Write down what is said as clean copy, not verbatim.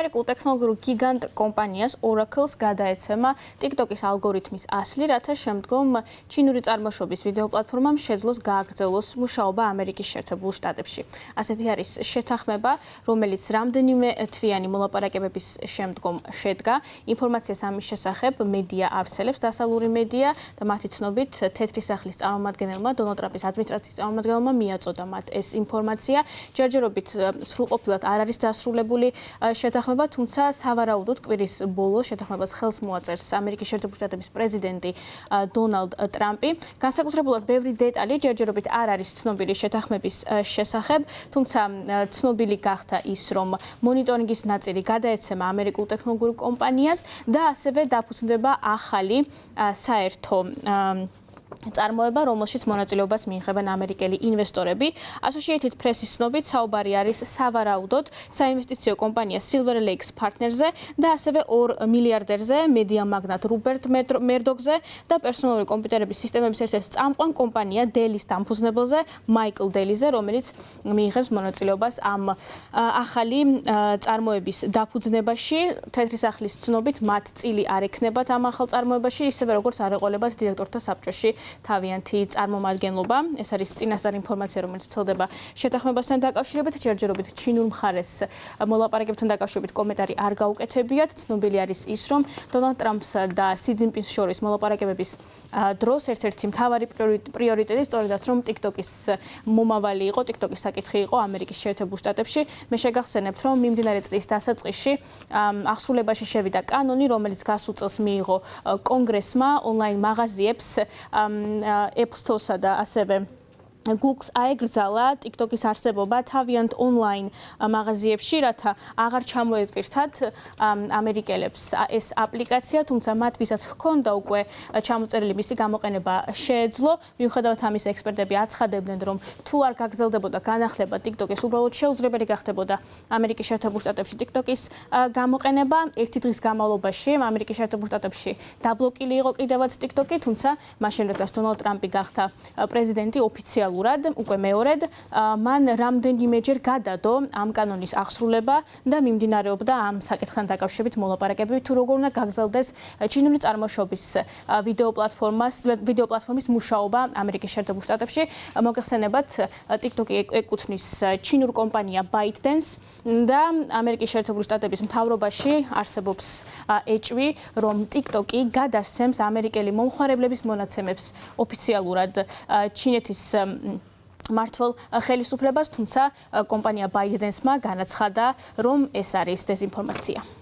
ამერიკულ ტექნოლოგიურ გიგანტ კომპანიას Oracle-ს გადაეცემა TikTok-ის ალგორითმის ასლი, რათა შემდგომ ჩინური წარმოშობის ვიდეო პლატფორმამ შეძლოს გააგრძელოს მუშაობა ამერიკის შეერთებულ შტატებში. ასეთი არის შეთანხმება, რომელიც რამდენიმე თვიანი მოლაპარაკებების შემდგომ შედგა. ინფორმაციას ამის შესახებ მედია ავრცელებს, დასავლური მედია და მათი ცნობით თეთრი სახლის წარმომადგენელმა დონალდ ტრამპის ადმინისტრაციის წარმომადგენელმა მიაწოდა მათ ეს ინფორმაცია. ჯერჯერობით სრულყოფილად არ არის დასრულებული შეთანხმება, თუმცა სავარაუდოდ კვირის ბოლოს შეთანხმებას ხელს მოაწერს ამერიკის შეერთებული შტატების პრეზიდენტი დონალდ ტრამპი. განსაკუთრებულად ბევრი დეტალი ჯერჯერობით არ არის ცნობილი შეთანხმების შესახებ, თუმცა ცნობილი გახდა ის, რომ მონიტორინგის ნაწილი გადაეცემა ამერიკულ ტექნოლოგიურ კომპანიას და ასევე დაფუძნდება ახალი საერთო წარმოება, რომელშიც მონაწილეობას მიიღებენ ამერიკელი ინვესტორები. Associated Press-ის ცნობით, საუბარი არის სავარაუდოდ საინვესტიციო კომპანია Silver Lakes Partners-ზე და ასევე 2 მილიარდერზე, მედია მაგნატ რუპერტ მერდოკზე და პერსონალური კომპიუტერების სისტემების ერთ-ერთ წამყვან კომპანია Dell-ის დამფუძნებელზე, მაიკლ დელიზე, რომელიც მიიღებს მონაწილეობას ამ ახალი წარმოების დაფუძნებაში. თეთრი სახლის ცნობით, მათ წილი არ ექნებათ ამ ახალ წარმოებაში, ისევე როგორც არ ეყოლებათ დირექტორთა საბჭოში თავიანთი წარმომადგენლობა. ეს არის წინასწარ ინფორმაცია, რომელიც ვრცელდება შეთანხმებასთან დაკავშირებით. ჯერჯერობით ჩინურ მხარეს მოლაპარაკებებთან დაკავშირებით კომენტარი არ გაუკეთებიათ. ცნობილი არის ის, რომ დონალდ ტრამპსა და სი ძინპინს შორის მოლაპარაკებების დროს ერთ-ერთი მთავარი პრიორიტეტი სწორედაც რომ TikTok-ის მომავალი იყო, TikTok-ის საკითხი იყო ამერიკის შეერთებულ შტატებში. მე შეგახსენებთ, რომ მიმდინარე წლის დასაწყისში აღსრულებაში შევიდა კანონი, რომელიც გასულ წელს მიიღო კონგრესმა ონლაინ მაღაზიებს App Store-სა და ასევე Google-ს აეგრძალა TikTok-ის არსებობა თავიანთ ონლაინ მაღაზიებში, რათა აღარ ჩამოეტვირთათ ამერიკელებს ეს აპლიკაცია, თუმცა მათ ვისაც ჰქონდა უკვე ჩამოწერილი მისი გამოყენება შეეძლო. მიუხედავად ამისა, ექსპერტები აცხადებდნენ, რომ თუ არ გაგრძელდებოდა განახლება TikTok-ის, უბრალოდ შეუძლებელი გახდებოდა ამერიკის შეერთებულ შტატებში TikTok-ის გამოყენება. ერთი დღის განმავლობაში ამერიკის შეერთებულ შტატებში დაბლოკილი იყო კიდევაც TikTok-ი, თუმცა მაშინ როდესაც დონალდ ტრამპი გახდა პრეზიდენტი ოფიციალურად უკვე მეორედ მან რამდენიმეჯერ გადადო ამ კანონის აღსრულება და მიმდინარეობდა ამ საკითხთან დაკავშირებით მოლაპარაკებები, თუ როგორ უნდა გაგრძელდეს ჩინური წარმოშობის ვიდეო პლატფორმის მუშაობა ამერიკის შეერთებულ შტატებში. მოგეხსენებათ, TikTok-ი ეკუთვნის ჩინურ კომპანია ByteDance და ამერიკის შეერთებული შტატების მთავრობაში არსებობს ეჭვი, რომ TikTok-ი გადასცემს ამერიკელი მომხმარებლების მონაცემებს ოფიციალურად ჩინეთის მართლ ხელისუფლებას, თუმცა კომპანია ByteDance-მა განაცხადა, რომ ეს არის დეზინფორმაცია.